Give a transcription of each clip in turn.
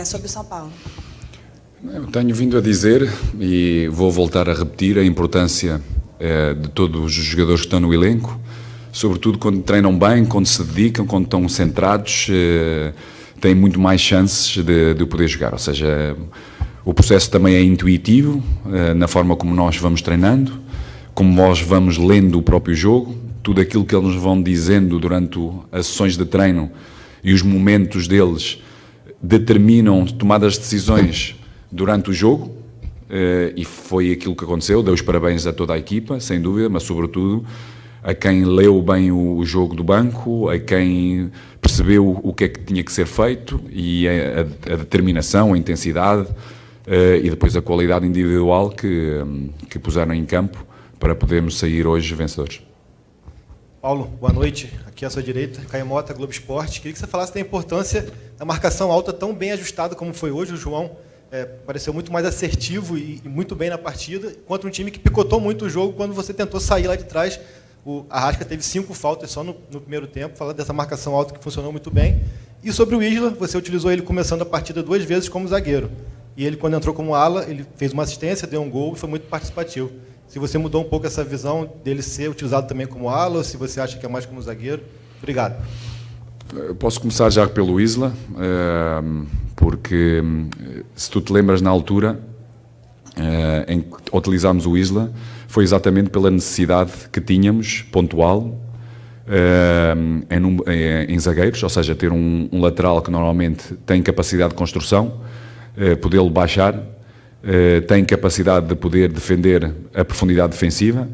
Sobre o São Paulo. Eu tenho vindo a dizer, e vou voltar a repetir, a importância de todos os jogadores que estão no elenco, sobretudo quando treinam bem, quando se dedicam, quando estão centrados, têm muito mais chances de poder jogar. Ou seja, o processo também é intuitivo, na forma como nós vamos treinando, como nós vamos lendo o próprio jogo, tudo aquilo que eles nos vão dizendo durante as sessões de treino e os momentos deles determinam tomadas de decisões durante o jogo, e foi aquilo que aconteceu. Dei os parabéns a toda a equipa, sem dúvida, mas sobretudo a quem leu bem o jogo do banco, a quem percebeu o que é que tinha que ser feito, e a determinação, a intensidade e depois a qualidade individual que puseram em campo para podermos sair hoje vencedores. Paulo, boa noite. Aqui à sua direita, Caio Mota, Globo Esporte. Queria que você falasse da importância da marcação alta tão bem ajustada como foi hoje. O João pareceu muito mais assertivo e muito bem na partida, contra um time que picotou muito o jogo quando você tentou sair lá de trás. O Arrasca teve 5 faltas só no primeiro tempo. Fala dessa marcação alta que funcionou muito bem. E sobre o Isla, você utilizou ele começando a partida 2 vezes como zagueiro. E ele, quando entrou como ala, ele fez uma assistência, deu um gol e foi muito participativo. Se você mudou um pouco essa visão dele ser utilizado também como ala, ou se você acha que é mais como zagueiro. Obrigado. Eu posso começar já pelo Isla, porque se tu te lembras na altura em que utilizámos o Isla, foi exatamente pela necessidade que tínhamos, pontual, em zagueiros, ou seja, ter um lateral que normalmente tem capacidade de construção, podê-lo baixar, tem capacidade de poder defender a profundidade defensiva,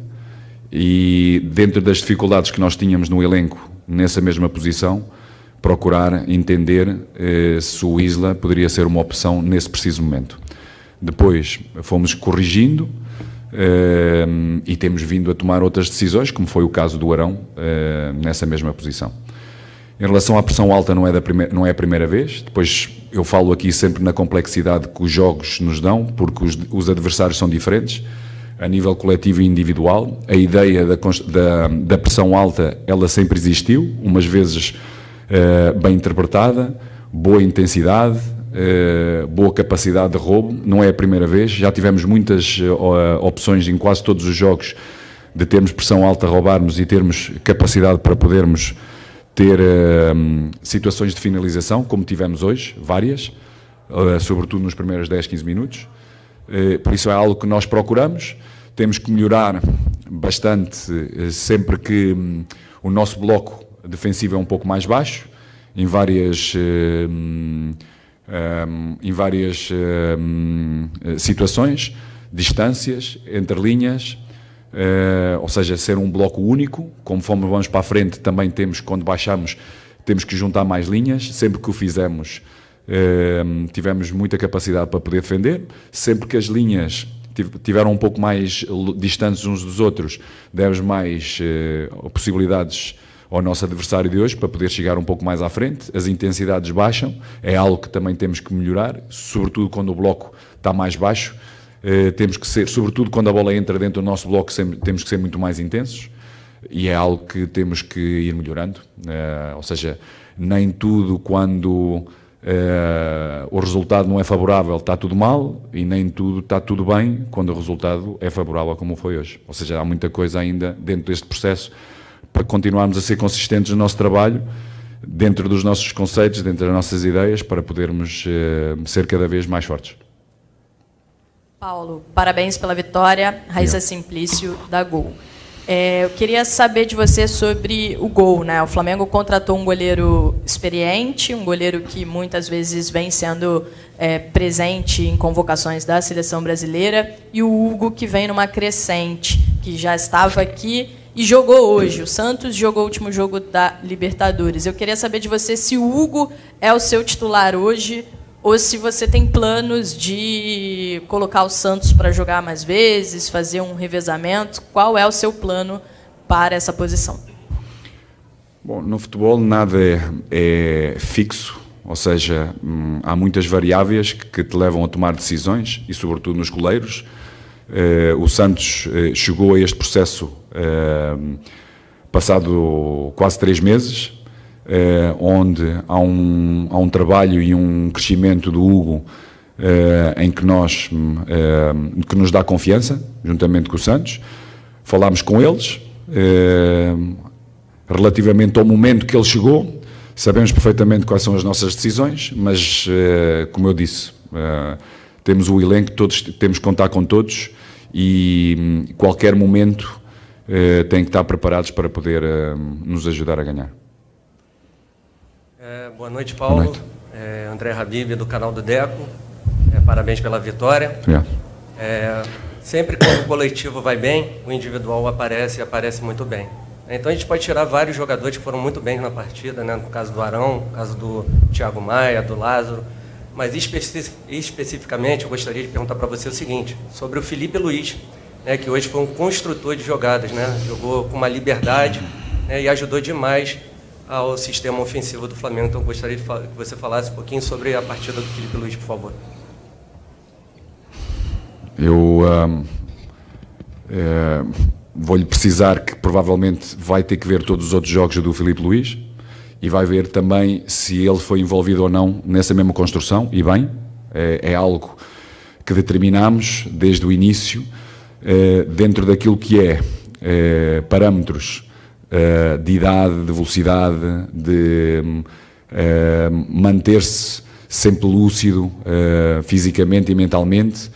e dentro das dificuldades que nós tínhamos no elenco, nessa mesma posição, procurar entender se o Isla poderia ser uma opção nesse preciso momento. Depois fomos corrigindo e temos vindo a tomar outras decisões, como foi o caso do Arão, nessa mesma posição. Em relação à pressão alta, não é a primeira vez. Depois eu falo aqui sempre na complexidade que os jogos nos dão, porque os adversários são diferentes, a nível coletivo e individual. A ideia da pressão alta, ela sempre existiu, umas vezes bem interpretada, boa intensidade, boa capacidade de roubo. Não é a primeira vez, já tivemos muitas opções em quase todos os jogos de termos pressão alta, roubarmos e termos capacidade para podermos ter situações de finalização, como tivemos hoje, várias, sobretudo nos primeiros 10, 15 minutos. Por isso é algo que nós procuramos. Temos que melhorar bastante sempre que o nosso bloco defensivo é um pouco mais baixo, em várias situações, distâncias, entre linhas, ou seja, ser um bloco único. Conforme vamos para a frente, também temos, quando baixamos, temos que juntar mais linhas. Sempre que o fizemos, tivemos muita capacidade para poder defender. Sempre que as linhas tiveram um pouco mais distantes uns dos outros, demos mais possibilidades ao nosso adversário de hoje para poder chegar um pouco mais à frente. As intensidades baixam, é algo que também temos que melhorar, sobretudo quando o bloco está mais baixo. Temos que ser, sobretudo quando a bola entra dentro do nosso bloco, temos que ser muito mais intensos, e é algo que temos que ir melhorando. Ou seja, nem tudo quando o resultado não é favorável está tudo mal, e nem tudo está tudo bem quando o resultado é favorável, como foi hoje. Ou seja, há muita coisa ainda dentro deste processo para continuarmos a ser consistentes no nosso trabalho, dentro dos nossos conceitos, dentro das nossas ideias, para podermos ser cada vez mais fortes. Paulo, parabéns pela vitória. Raíssa Simplício, da Gol. Eu queria saber de você sobre o gol, né? O Flamengo contratou um goleiro experiente, um goleiro que muitas vezes vem sendo presente em convocações da seleção brasileira, e o Hugo, que vem numa crescente, que já estava aqui e jogou hoje. O Santos jogou o último jogo da Libertadores. Eu queria saber de você se o Hugo é o seu titular hoje, ou se você tem planos de colocar o Santos para jogar mais vezes, fazer um revezamento. Qual é o seu plano para essa posição? Bom, no futebol nada é fixo, ou seja, há muitas variáveis que te levam a tomar decisões, e sobretudo nos goleiros. O Santos chegou a este processo passado quase 3 meses. onde há um trabalho e um crescimento do Hugo em que que nos dá confiança, juntamente com o Santos. Falámos com eles relativamente ao momento que ele chegou. Sabemos perfeitamente quais são as nossas decisões, mas, como eu disse, temos o elenco, todos temos que contar com todos e qualquer momento têm que estar preparados para poder nos ajudar a ganhar. Boa noite, Paulo. Boa noite. André Habib, do canal do Deco. Parabéns pela vitória. Obrigado. Sempre que o coletivo vai bem, o individual aparece muito bem. Então a gente pode tirar vários jogadores que foram muito bem na partida, né? No caso do Arão, no caso do Thiago Maia, do Lázaro. Mas especificamente eu gostaria de perguntar para você o seguinte, sobre o Felipe Luiz, né, que hoje foi um construtor de jogadas, né? Jogou com uma liberdade, né, e ajudou demais ao sistema ofensivo do Flamengo. Então eu gostaria que você falasse um pouquinho sobre a partida do Felipe Luiz, por favor. Eu vou-lhe precisar que provavelmente vai ter que ver todos os outros jogos do Felipe Luiz e vai ver também se ele foi envolvido ou não nessa mesma construção, e bem, é algo que determinamos desde o início, dentro daquilo que parâmetros de idade, de velocidade, de manter-se sempre lúcido fisicamente e mentalmente.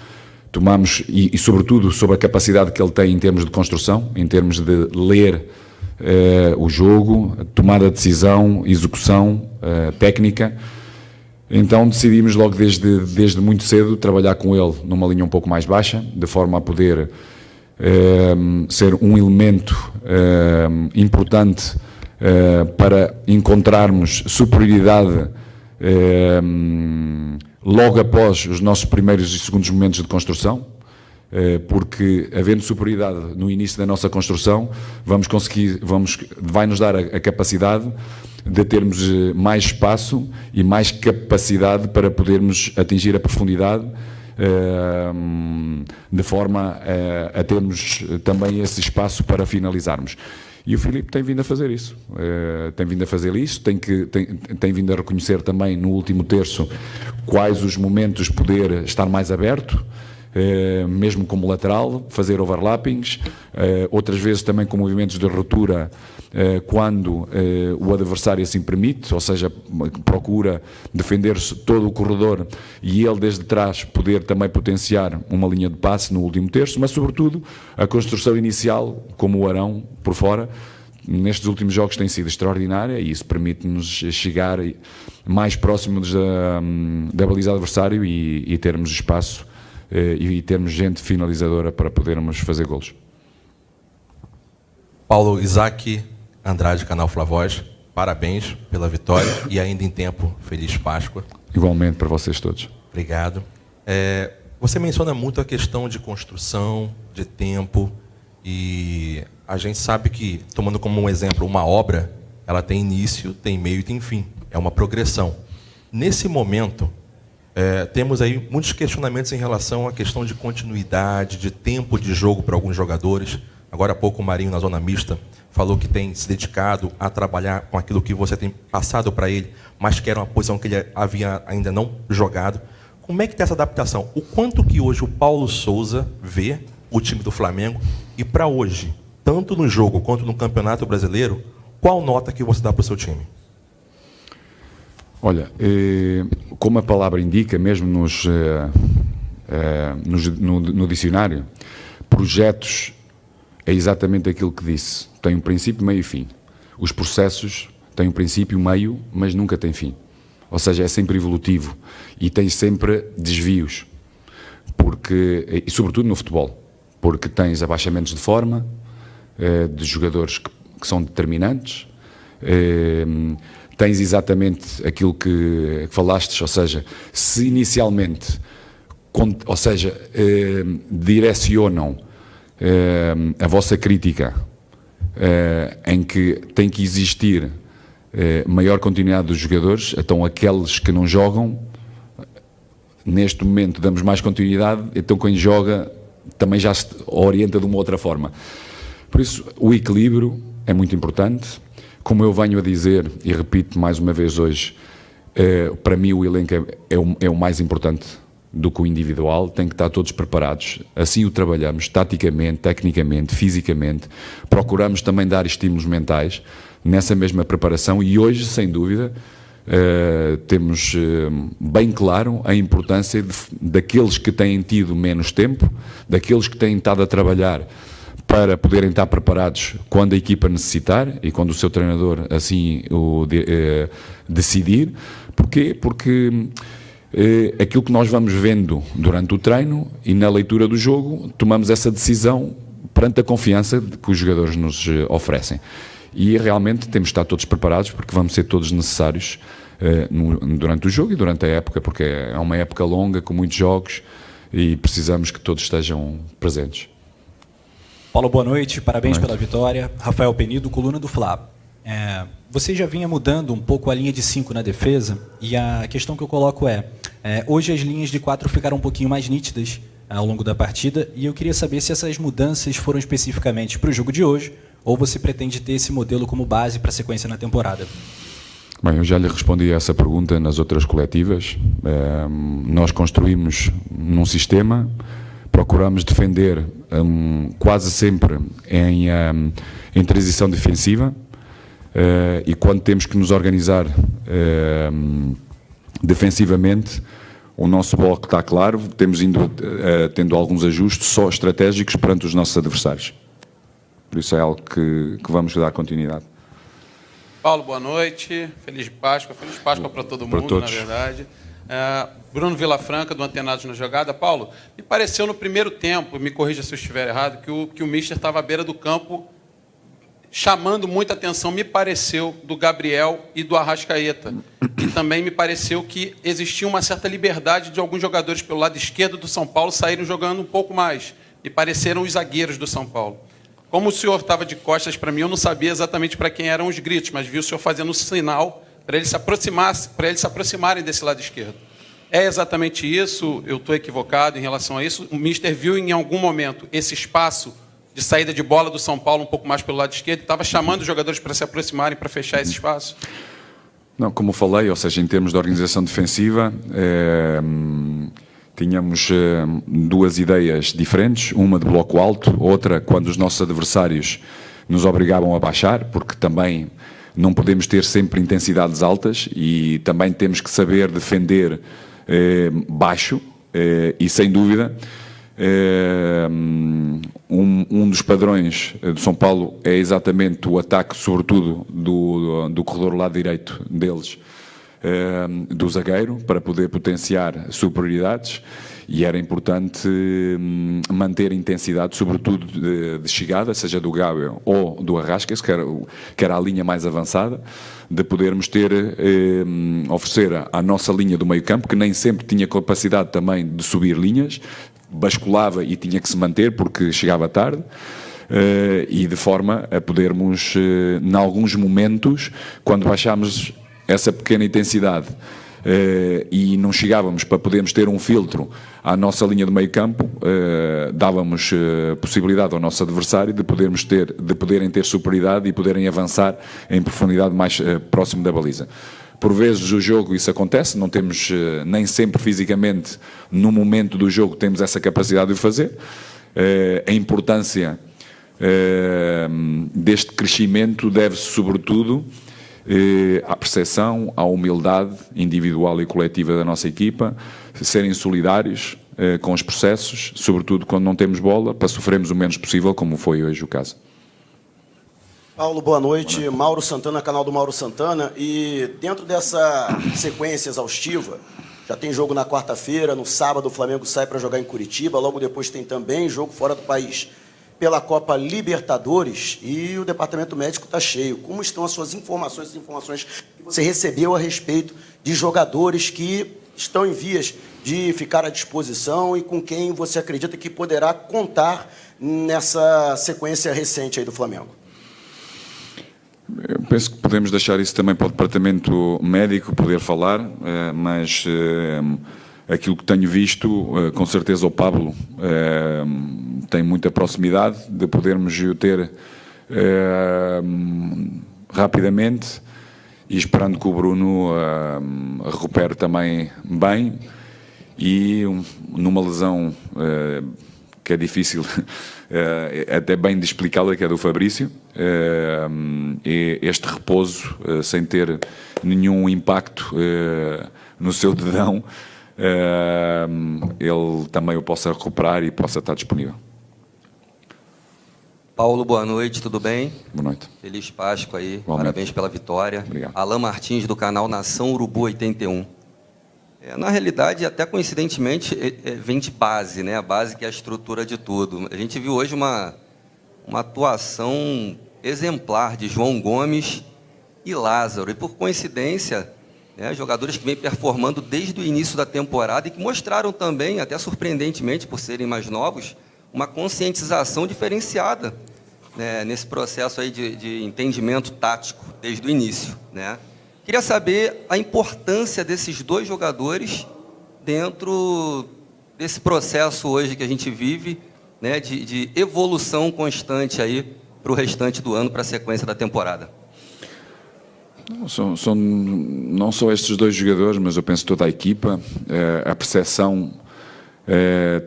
Tomamos, e sobretudo sobre a capacidade que ele tem em termos de construção, em termos de ler o jogo, tomada de decisão, execução técnica. Então decidimos logo desde muito cedo trabalhar com ele numa linha um pouco mais baixa, de forma a poder ser um elemento importante para encontrarmos superioridade logo após os nossos primeiros e segundos momentos de construção, porque havendo superioridade no início da nossa construção, vai-nos dar a capacidade de termos mais espaço e mais capacidade para podermos atingir a profundidade, de forma a termos também esse espaço para finalizarmos. E o Filipe tem vindo a fazer isso, tem vindo a reconhecer também no último terço quais os momentos de poder estar mais aberto, mesmo como lateral, fazer overlappings, outras vezes também com movimentos de ruptura, quando o adversário assim permite, ou seja, procura defender-se todo o corredor e ele desde trás poder também potenciar uma linha de passe no último terço, mas sobretudo a construção inicial, como o Arão por fora, nestes últimos jogos tem sido extraordinária e isso permite-nos chegar mais próximos da baliza adversário e termos espaço e termos gente finalizadora para podermos fazer golos. Paulo, Isaac Andrade, canal Flavoz, parabéns pela vitória e ainda em tempo, feliz Páscoa. Igualmente para vocês todos. Obrigado. Você menciona muito a questão de construção, de tempo, e a gente sabe que, tomando como um exemplo uma obra, ela tem início, tem meio e tem fim. É uma progressão. Nesse momento, temos aí muitos questionamentos em relação à questão de continuidade, de tempo de jogo para alguns jogadores. Agora há pouco o Marinho, na zona mista, falou que tem se dedicado a trabalhar com aquilo que você tem passado para ele, mas que era uma posição que ele havia ainda não jogado. Como é que está essa adaptação? O quanto que hoje o Paulo Souza vê o time do Flamengo e para hoje, tanto no jogo quanto no Campeonato Brasileiro, qual nota que você dá para o seu time? Olha, como a palavra indica, mesmo no dicionário, projetos é exatamente aquilo que disse. Tem um princípio, meio e fim. Os processos têm um princípio, meio, mas nunca têm fim. Ou seja, é sempre evolutivo e tem sempre desvios. E sobretudo no futebol, porque tens abaixamentos de forma, de jogadores que são determinantes, tens exatamente aquilo que falaste, ou seja, se inicialmente, direcionam a vossa crítica em que tem que existir maior continuidade dos jogadores, então aqueles que não jogam, neste momento damos mais continuidade, então quem joga também já se orienta de uma outra forma. Por isso, o equilíbrio é muito importante. Como eu venho a dizer, e repito mais uma vez hoje, para mim o elenco é o mais importante do que o individual, tem que estar todos preparados. Assim o trabalhamos, taticamente, tecnicamente, fisicamente. Procuramos também dar estímulos mentais nessa mesma preparação e hoje, sem dúvida, temos bem claro a importância daqueles que têm tido menos tempo, daqueles que têm estado a trabalhar para poderem estar preparados quando a equipa necessitar e quando o seu treinador assim o decidir. Porquê? Porque aquilo que nós vamos vendo durante o treino e na leitura do jogo, tomamos essa decisão perante a confiança que os jogadores nos oferecem. E realmente temos de estar todos preparados, porque vamos ser todos necessários durante o jogo e durante a época, porque é uma época longa, com muitos jogos, e precisamos que todos estejam presentes. Paulo, boa noite, parabéns pela vitória. Rafael Penido, coluna do Fla. Você já vinha mudando um pouco a linha de 5 na defesa, e a questão que eu coloco hoje as linhas de 4 ficaram um pouquinho mais nítidas ao longo da partida, e eu queria saber se essas mudanças foram especificamente para o jogo de hoje, ou você pretende ter esse modelo como base para a sequência na temporada? Bem, eu já lhe respondi a essa pergunta nas outras coletivas. Nós construímos num sistema, procuramos defender quase sempre em transição defensiva, e quando temos que nos organizar defensivamente, o nosso bloco está claro, temos tendo alguns ajustes só estratégicos perante os nossos adversários. Por isso é algo que vamos dar continuidade. Paulo, boa noite. Feliz Páscoa para todo mundo, todos. Na verdade. Bruno Vilafranca, do Antenados na Jogada. Paulo, me pareceu no primeiro tempo, me corrija se eu estiver errado, que o Mister estava à beira do campo chamando muita atenção, me pareceu, do Gabriel e do Arrascaeta. E também me pareceu que existia uma certa liberdade de alguns jogadores pelo lado esquerdo do São Paulo saírem jogando um pouco mais. Me pareceram os zagueiros do São Paulo. Como o senhor estava de costas para mim, eu não sabia exatamente para quem eram os gritos, mas vi o senhor fazendo um sinal para eles se aproximarem desse lado esquerdo. É exatamente isso? Eu estou equivocado em relação a isso? O Mister viu em algum momento esse espaço de saída de bola do São Paulo um pouco mais pelo lado esquerdo, estava chamando os jogadores para se aproximarem, para fechar esse espaço? Não, como falei, ou seja, em termos de organização defensiva, tínhamos duas ideias diferentes, uma de bloco alto, outra quando os nossos adversários nos obrigavam a baixar, porque também não podemos ter sempre intensidades altas e também temos que saber defender baixo, e sem dúvida um dos padrões do São Paulo é exatamente o ataque, sobretudo do corredor lado direito deles, do zagueiro, para poder potenciar superioridades, e era importante manter a intensidade, sobretudo de chegada, seja do Gabriel ou do Arrascas, que era a linha mais avançada, de podermos oferecer à nossa linha do meio campo, que nem sempre tinha capacidade também de subir linhas, basculava e tinha que se manter porque chegava tarde, e de forma a podermos, em alguns momentos, quando baixámos essa pequena intensidade e não chegávamos para podermos ter um filtro à nossa linha de meio campo, dávamos possibilidade ao nosso adversário de poderem ter superioridade e poderem avançar em profundidade mais próximo da baliza. Por vezes o jogo isso acontece, não temos nem sempre fisicamente no momento do jogo temos essa capacidade de o fazer. A importância deste crescimento deve-se sobretudo à percepção, à humildade individual e coletiva da nossa equipa, serem solidários com os processos, sobretudo quando não temos bola, para sofrermos o menos possível, como foi hoje o caso. Paulo, boa noite. Mauro Santana, canal do Mauro Santana. E dentro dessa sequência exaustiva, já tem jogo na quarta-feira, no sábado o Flamengo sai para jogar em Curitiba, logo depois tem também jogo fora do país pela Copa Libertadores, e o departamento médico está cheio. Como estão as suas informações, as informações que você recebeu a respeito de jogadores que estão em vias de ficar à disposição e com quem você acredita que poderá contar nessa sequência recente aí do Flamengo? Eu penso que podemos deixar isso também para o departamento médico poder falar, mas aquilo que tenho visto, com certeza o Pablo tem muita proximidade de podermos ter rapidamente e esperando que o Bruno recupere também bem e numa lesão que é difícil, até bem de explicá-la, que é do Fabrício, este repouso, sem ter nenhum impacto no seu dedão, ele também o possa recuperar e possa estar disponível. Paulo, boa noite, tudo bem? Boa noite. Feliz Páscoa aí, Igualmente. Parabéns pela vitória. Obrigado. Alain Martins, do canal Nação Urubu 81. Na realidade, até coincidentemente, vem de base, né? A base que é a estrutura de tudo. A gente viu hoje uma atuação exemplar de João Gomes e Lázaro. E, por coincidência, né, jogadores que vêm performando desde o início da temporada e que mostraram também, até surpreendentemente, por serem mais novos, uma conscientização diferenciada, né, nesse processo aí de entendimento tático desde o início, né? Queria saber a importância desses dois jogadores dentro desse processo hoje que a gente vive, né, de evolução constante aí para o restante do ano, para a sequência da temporada. Não só estes dois jogadores, mas eu penso toda a equipa, a percepção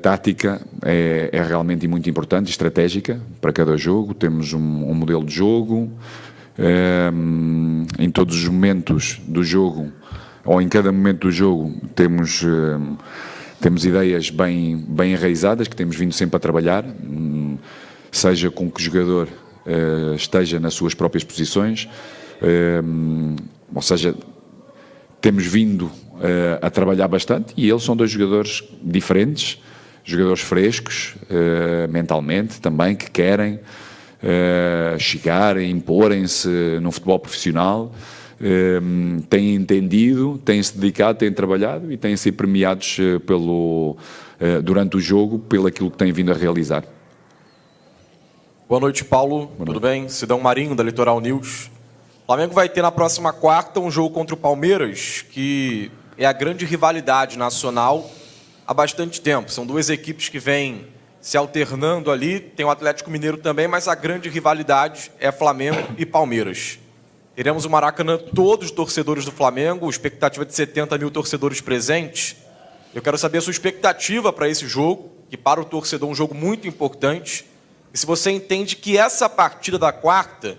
tática é realmente muito importante, estratégica para cada jogo. Temos um modelo de jogo, em todos os momentos do jogo, ou em cada momento do jogo, temos ideias bem enraizadas, que temos vindo sempre a trabalhar, seja com que o jogador esteja nas suas próprias posições, ou seja, temos vindo a trabalhar bastante, e eles são dois jogadores diferentes, jogadores frescos, mentalmente também, que querem chegar, imporem-se no futebol profissional, têm entendido, têm-se dedicado, têm trabalhado e têm sido premiados durante o jogo pelo aquilo que têm vindo a realizar. Boa noite, Paulo. Tudo bem? Sidão Marinho, da Litoral News. O Flamengo vai ter na próxima quarta um jogo contra o Palmeiras, que é a grande rivalidade nacional há bastante tempo. São duas equipes que vêm se alternando ali, tem o Atlético Mineiro também, mas a grande rivalidade é Flamengo e Palmeiras. Teremos o Maracanã, todos os torcedores do Flamengo, expectativa de 70 mil torcedores presentes. Eu quero saber a sua expectativa para esse jogo, que para o torcedor é um jogo muito importante, e se você entende que essa partida da quarta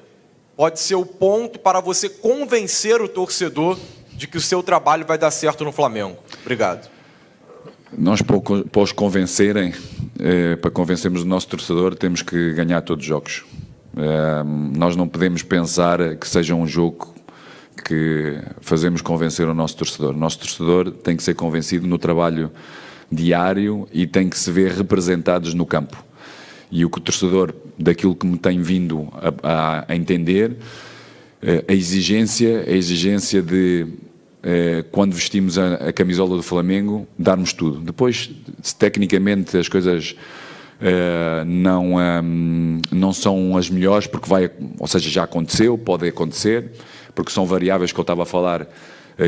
pode ser o ponto para você convencer o torcedor de que o seu trabalho vai dar certo no Flamengo. Obrigado. Nós, para os convencerem, para convencermos o nosso torcedor, temos que ganhar todos os jogos. Nós não podemos pensar que seja um jogo que fazemos convencer o nosso torcedor. O nosso torcedor tem que ser convencido no trabalho diário e tem que se ver representados no campo. E o que o torcedor, daquilo que me tem vindo a entender, a exigência de, quando vestimos a camisola do Flamengo, darmos tudo. Depois, se tecnicamente as coisas não são as melhores, porque ou seja, já aconteceu, pode acontecer, porque são variáveis que eu estava a falar,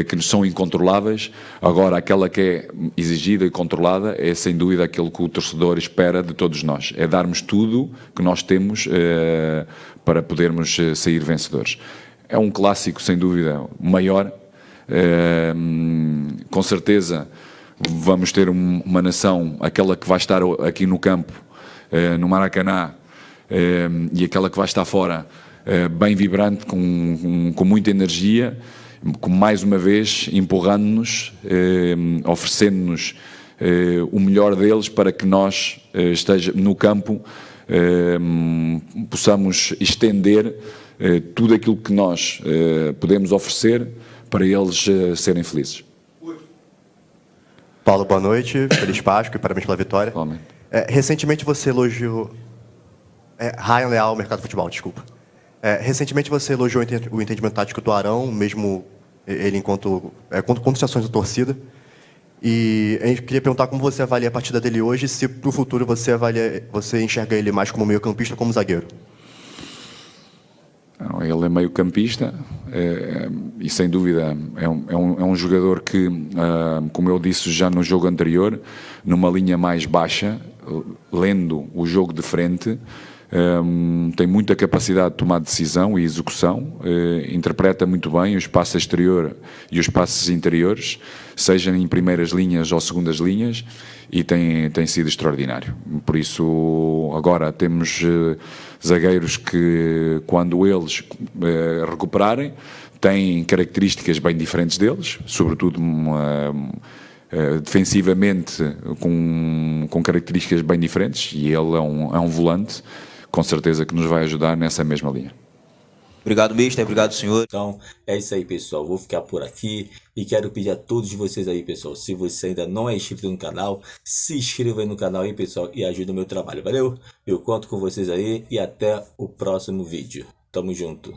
que são incontroláveis. Agora, aquela que é exigida e controlada é, sem dúvida, aquilo que o torcedor espera de todos nós. É darmos tudo que nós temos para podermos sair vencedores. É um clássico, sem dúvida, maior. Com certeza vamos ter uma nação, aquela que vai estar aqui no campo, no Maracanã, e aquela que vai estar fora, bem vibrante, com muita energia, com, mais uma vez, empurrando-nos, oferecendo-nos o melhor deles para que nós, no campo, possamos estender tudo aquilo que nós podemos oferecer para eles serem felizes. Paulo, boa noite, feliz Páscoa e parabéns pela vitória. Recentemente você elogiou... Ryan Leal, Mercado de Futebol, desculpa. Recentemente você elogiou o entendimento tático do Arão, mesmo ele enquanto situações da torcida. E a gente queria perguntar como você avalia a partida dele hoje, se para o futuro você enxerga ele mais como meio-campista ou como zagueiro. Ele é meio-campista e, sem dúvida, é um jogador que, como eu disse já no jogo anterior, numa linha mais baixa, lendo o jogo de frente, tem muita capacidade de tomar decisão e execução, interpreta muito bem o espaço exterior e os espaços interiores, seja em primeiras linhas ou segundas linhas, e tem sido extraordinário. Por isso, agora temos zagueiros que, quando eles recuperarem, têm características bem diferentes deles, sobretudo defensivamente com características bem diferentes, e ele é um volante, com certeza que nos vai ajudar nessa mesma linha. Obrigado, mister. Obrigado, senhor. Então, é isso aí, pessoal. Vou ficar por aqui e quero pedir a todos vocês aí, pessoal, se você ainda não é inscrito no canal, se inscreva aí no canal aí, pessoal, e ajuda o meu trabalho. Valeu? Eu conto com vocês aí e até o próximo vídeo. Tamo junto.